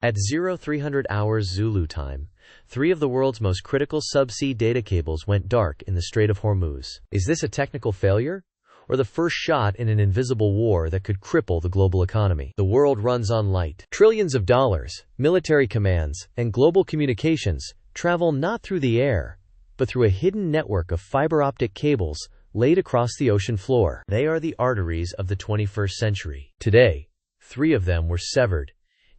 At 0300 hours Zulu time, 3 of the world's most critical subsea data cables went dark in the Strait of Hormuz. Is this a technical failure, or the first shot in an invisible war that could cripple the global economy? The world runs on light. Trillions of dollars, military commands, and global communications travel not through the air, but through a hidden network of fiber optic cables laid across the ocean floor. They are the arteries of the 21st century. Today, 3 of them were severed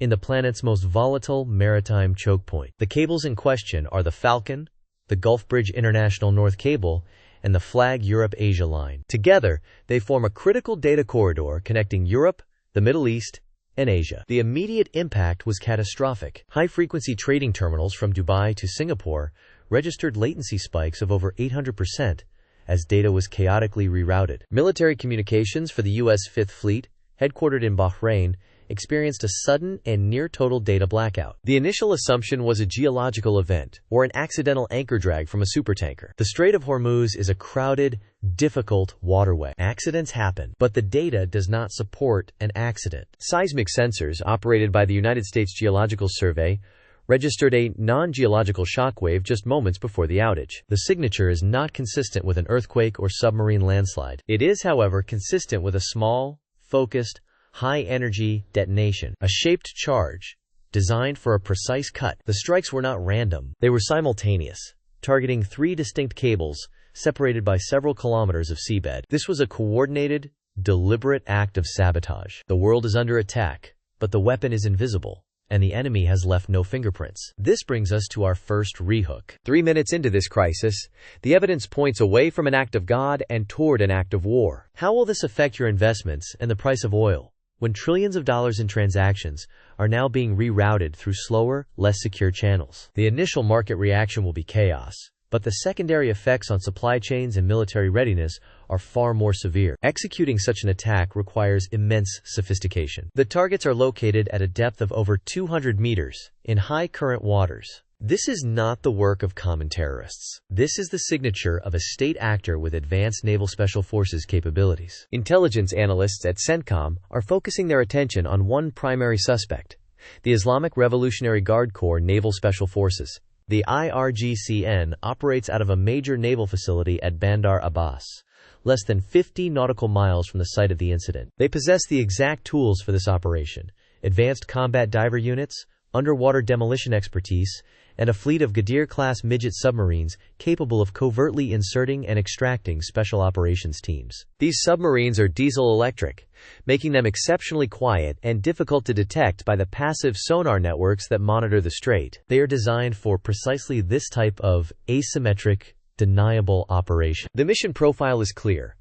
in the planet's most volatile maritime choke point. The cables in question are the Falcon, the Gulf Bridge International North Cable, and the Flag Europe-Asia line. Together, they form a critical data corridor connecting Europe, the Middle East, and Asia. The immediate impact was catastrophic. High-frequency trading terminals from Dubai to Singapore registered latency spikes of over 800% as data was chaotically rerouted. Military communications for the U.S. Fifth Fleet, headquartered in Bahrain, experienced a sudden and near-total data blackout. The initial assumption was a geological event, or an accidental anchor drag from a supertanker. The Strait of Hormuz is a crowded, difficult waterway. Accidents happen, but the data does not support an accident. Seismic sensors, operated by the United States Geological Survey, registered a non-geological shockwave just moments before the outage. The signature is not consistent with an earthquake or submarine landslide. It is, however, consistent with a small, focused, high-energy detonation, a shaped charge designed for a precise cut. The strikes were not random. They were simultaneous, targeting 3 distinct cables separated by several kilometers of seabed. This was a coordinated, deliberate act of sabotage. The world is under attack, but the weapon is invisible, and the enemy has left no fingerprints. This brings us to our first rehook. 3 minutes into this crisis, the evidence points away from an act of God and toward an act of war. How will this affect your investments and the price of oil, when trillions of dollars in transactions are now being rerouted through slower, less secure channels? The initial market reaction will be chaos, but the secondary effects on supply chains and military readiness are far more severe. Executing such an attack requires immense sophistication. The targets are located at a depth of over 200 meters in high current waters. This is not the work of common terrorists. This is the signature of a state actor with advanced naval special forces capabilities. Intelligence analysts at CENTCOM are focusing their attention on one primary suspect: the Islamic Revolutionary Guard Corps Naval Special Forces. The IRGCN operates out of a major naval facility at Bandar Abbas, less than 50 nautical miles from the site of the incident. They possess the exact tools for this operation: advanced combat diver units, underwater demolition expertise, and a fleet of Ghadir-class midget submarines capable of covertly inserting and extracting special operations teams. These submarines are diesel-electric, making them exceptionally quiet and difficult to detect by the passive sonar networks that monitor the strait. They are designed for precisely this type of asymmetric, deniable operation. The mission profile is clear: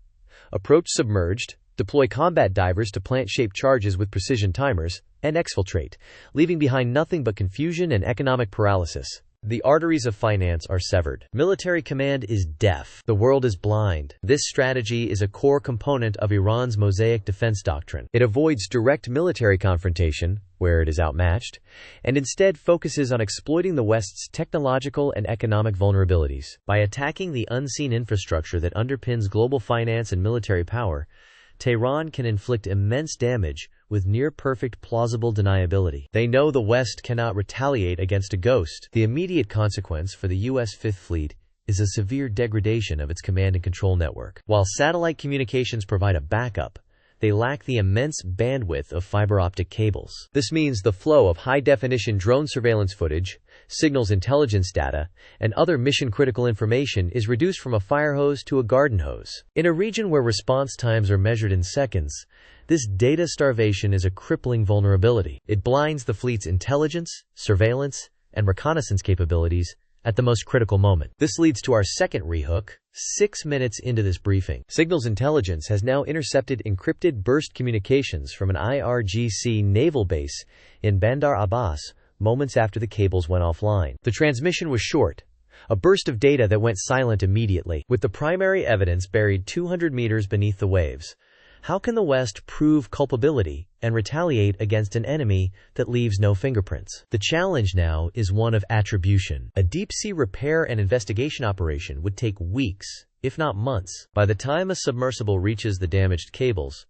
approach submerged, deploy combat divers to plant shaped charges with precision timers, and exfiltrate, leaving behind nothing but confusion and economic paralysis. The arteries of finance are severed. Military command is deaf. The world is blind. This strategy is a core component of Iran's Mosaic defense doctrine. It avoids direct military confrontation, where it is outmatched, and instead focuses on exploiting the West's technological and economic vulnerabilities. By attacking the unseen infrastructure that underpins global finance and military power, Tehran can inflict immense damage with near-perfect plausible deniability. They know the West cannot retaliate against a ghost. The immediate consequence for the U.S. Fifth Fleet is a severe degradation of its command and control network. While satellite communications provide a backup, they lack the immense bandwidth of fiber optic cables. This means the flow of high-definition drone surveillance footage, signals intelligence data, and other mission-critical information is reduced from a fire hose to a garden hose. In a region where response times are measured in seconds, this data starvation is a crippling vulnerability. It blinds the fleet's intelligence, surveillance, and reconnaissance capabilities at the most critical moment. This leads to our second rehook. 6 minutes into this briefing, Signals Intelligence has now intercepted encrypted burst communications from an IRGC naval base in Bandar Abbas moments after the cables went offline. The transmission was short, a burst of data that went silent immediately. With the primary evidence buried 200 meters beneath the waves, how can the West prove culpability and retaliate against an enemy that leaves no fingerprints? The challenge now is one of attribution. A deep-sea repair and investigation operation would take weeks, if not months. By the time a submersible reaches the damaged cables,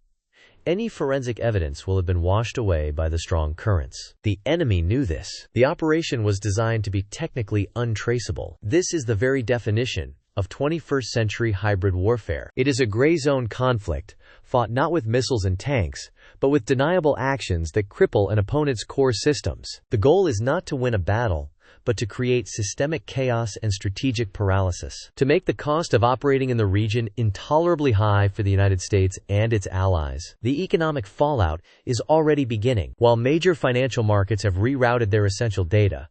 Any forensic evidence will have been washed away by the strong currents. The enemy knew this. The operation was designed to be technically untraceable. This is the very definition of 21st-century hybrid warfare. It is a gray zone conflict, fought not with missiles and tanks, but with deniable actions that cripple an opponent's core systems. The goal is not to win a battle, but to create systemic chaos and strategic paralysis. To make the cost of operating in the region intolerably high for the United States and its allies. The economic fallout is already beginning. While major financial markets have rerouted their essential data,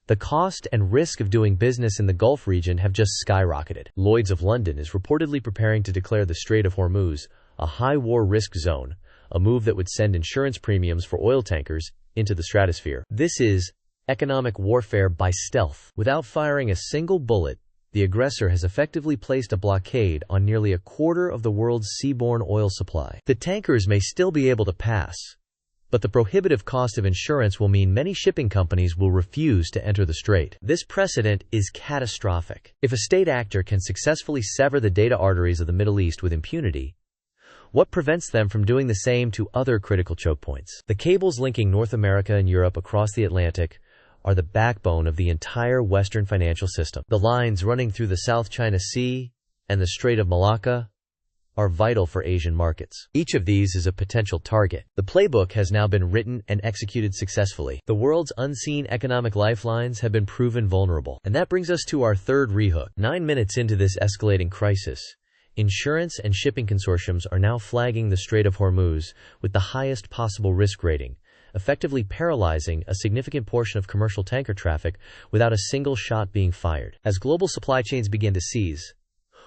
the cost and risk of doing business in the Gulf region have just skyrocketed. Lloyd's of London is reportedly preparing to declare the Strait of Hormuz a high war risk zone, a move that would send insurance premiums for oil tankers into the stratosphere. This is economic warfare by stealth. Without firing a single bullet, the aggressor has effectively placed a blockade on nearly a quarter of the world's seaborne oil supply. The tankers may still be able to pass, but the prohibitive cost of insurance will mean many shipping companies will refuse to enter the strait. This precedent is catastrophic. If a state actor can successfully sever the data arteries of the Middle East with impunity, what prevents them from doing the same to other critical choke points? The cables linking North America and Europe across the Atlantic are the backbone of the entire Western financial system. The lines running through the South China Sea and the Strait of Malacca are vital for Asian markets. Each of these is a potential target. The playbook has now been written and executed successfully. The world's unseen economic lifelines have been proven vulnerable. And that brings us to our third rehook. 9 minutes into this escalating crisis, insurance and shipping consortiums are now flagging the Strait of Hormuz with the highest possible risk rating, effectively paralyzing a significant portion of commercial tanker traffic without a single shot being fired. As global supply chains begin to seize,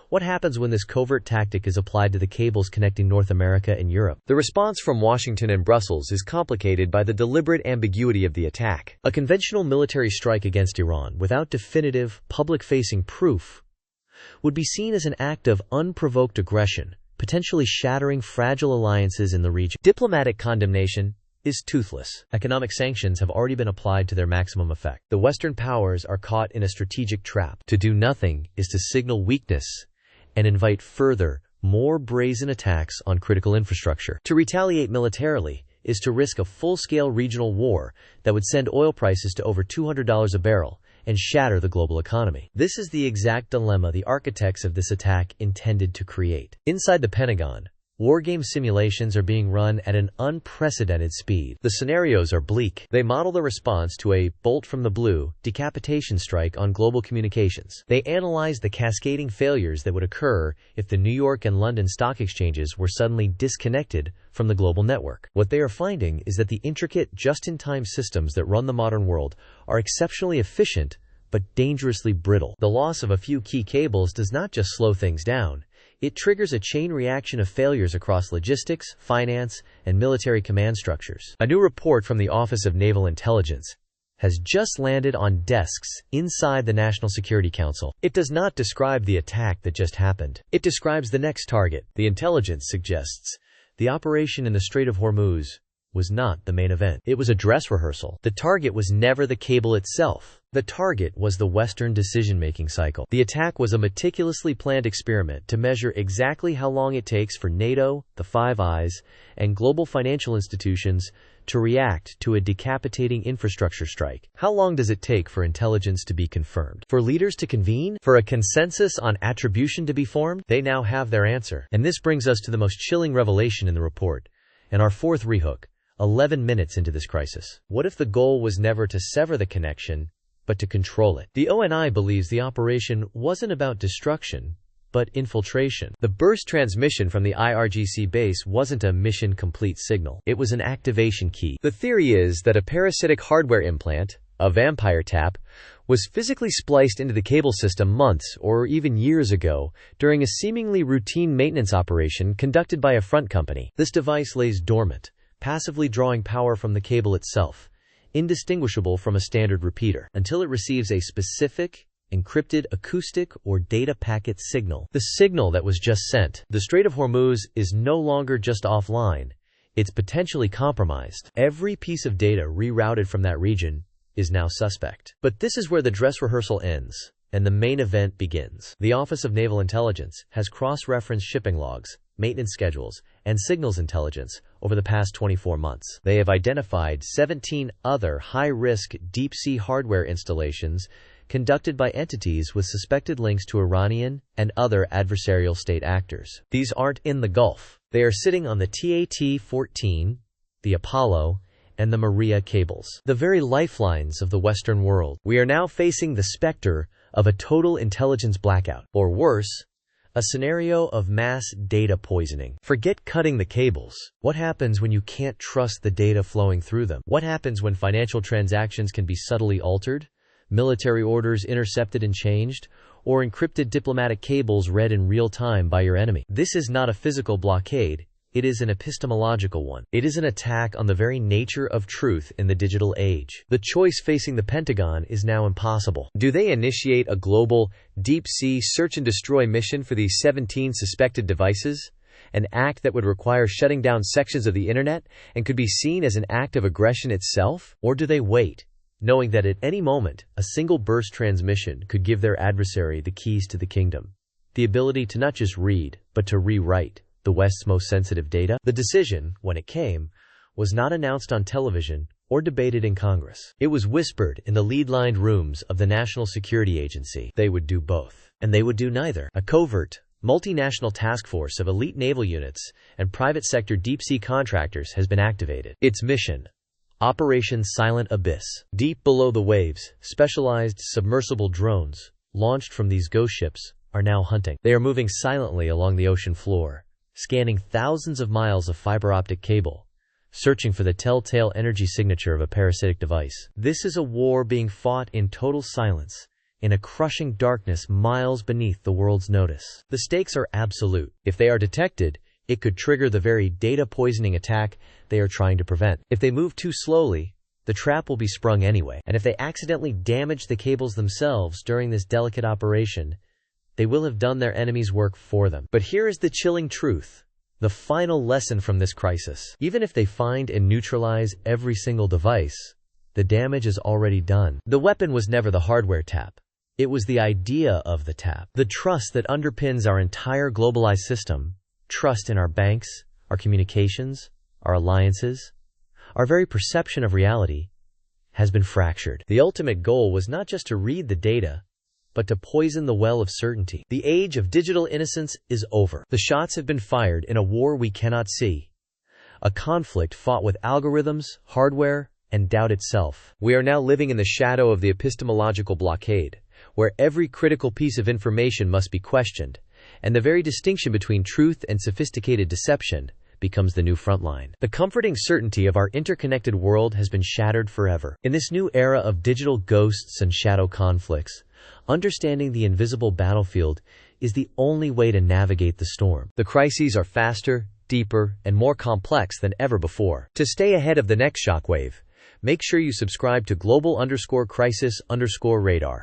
what happens when this covert tactic is applied to the cables connecting North America and Europe? The response from Washington and Brussels is complicated by the deliberate ambiguity of the attack. A conventional military strike against Iran without definitive, public-facing proof would be seen as an act of unprovoked aggression, potentially shattering fragile alliances in the region. Diplomatic condemnation is toothless. Economic sanctions have already been applied to their maximum effect. The Western powers are caught in a strategic trap. To do nothing is to signal weakness and invite further, more brazen attacks on critical infrastructure. To retaliate militarily is to risk a full-scale regional war that would send oil prices to over $200 a barrel and shatter the global economy. This is the exact dilemma the architects of this attack intended to create. Inside the Pentagon, wargame simulations are being run at an unprecedented speed. The scenarios are bleak. They model the response to a bolt-from-the-blue decapitation strike on global communications. They analyze the cascading failures that would occur if the New York and London stock exchanges were suddenly disconnected from the global network. What they are finding is that the intricate, just-in-time systems that run the modern world are exceptionally efficient but dangerously brittle. The loss of a few key cables does not just slow things down. It triggers a chain reaction of failures across logistics, finance, and military command structures. A new report from the Office of Naval Intelligence has just landed on desks inside the National Security Council. It does not describe the attack that just happened. It describes the next target. The intelligence suggests the operation in the Strait of Hormuz was not the main event. It was a dress rehearsal. The target was never the cable itself. The target was the Western decision-making cycle. The attack was a meticulously planned experiment to measure exactly how long it takes for NATO, the Five Eyes, and global financial institutions to react to a decapitating infrastructure strike. How long does it take for intelligence to be confirmed? For leaders to convene? For a consensus on attribution to be formed? They now have their answer. And this brings us to the most chilling revelation in the report, and our fourth rehook, 11 minutes into this crisis. What if the goal was never to sever the connection, but to control it? The ONI believes the operation wasn't about destruction, but infiltration. The burst transmission from the IRGC base wasn't a mission-complete signal. It was an activation key. The theory is that a parasitic hardware implant, a vampire tap, was physically spliced into the cable system months or even years ago during a seemingly routine maintenance operation conducted by a front company. This device lays dormant, passively drawing power from the cable itself, indistinguishable from a standard repeater, until it receives a specific, encrypted acoustic or data packet signal. The signal that was just sent. The Strait of Hormuz is no longer just offline, it's potentially compromised. Every piece of data rerouted from that region is now suspect. But this is where the dress rehearsal ends, and the main event begins. The Office of Naval Intelligence has cross-referenced shipping logs, maintenance schedules, and signals intelligence over the past 24 months. They have identified 17 other high-risk deep-sea hardware installations conducted by entities with suspected links to Iranian and other adversarial state actors. These aren't in the Gulf. They are sitting on the TAT-14, the Apollo, and the Maria cables, the very lifelines of the Western world. We are now facing the specter of a total intelligence blackout, or worse, a scenario of mass data poisoning. Forget cutting the cables. What happens when you can't trust the data flowing through them? What happens when financial transactions can be subtly altered, military orders intercepted and changed, or encrypted diplomatic cables read in real time by your enemy? This is not a physical blockade. It is an epistemological one. It is an attack on the very nature of truth in the digital age. The choice facing the Pentagon is now impossible. Do they initiate a global, deep-sea search-and-destroy mission for these 17 suspected devices? An act that would require shutting down sections of the internet and could be seen as an act of aggression itself? Or do they wait, knowing that at any moment, a single burst transmission could give their adversary the keys to the kingdom? The ability to not just read, but to rewrite the West's most sensitive data? The decision, when it came, was not announced on television or debated in Congress. It was whispered in the lead-lined rooms of the National Security Agency. They would do both. And they would do neither. A covert, multinational task force of elite naval units and private sector deep-sea contractors has been activated. Its mission: Operation Silent Abyss. Deep below the waves, specialized submersible drones, launched from these ghost ships, are now hunting. They are moving silently along the ocean floor, scanning thousands of miles of fiber optic cable, searching for the telltale energy signature of a parasitic device. This is a war being fought in total silence, in a crushing darkness miles beneath the world's notice. The stakes are absolute. If they are detected, it could trigger the very data poisoning attack they are trying to prevent. If they move too slowly, the trap will be sprung anyway. And if they accidentally damage the cables themselves during this delicate operation, they will have done their enemy's work for them. But here is the chilling truth, the final lesson from this crisis. Even if they find and neutralize every single device, the damage is already done. The weapon was never the hardware tap. It was the idea of the tap. The trust that underpins our entire globalized system, trust in our banks, our communications, our alliances, our very perception of reality, has been fractured. The ultimate goal was not just to read the data, but to poison the well of certainty. The age of digital innocence is over. The shots have been fired in a war we cannot see, a conflict fought with algorithms, hardware, and doubt itself. We are now living in the shadow of the epistemological blockade, where every critical piece of information must be questioned, and the very distinction between truth and sophisticated deception becomes the new front line. The comforting certainty of our interconnected world has been shattered forever. In this new era of digital ghosts and shadow conflicts, understanding the invisible battlefield is the only way to navigate the storm. The crises are faster, deeper, and more complex than ever before. To stay ahead of the next shockwave, make sure you subscribe to global_crisis_radar.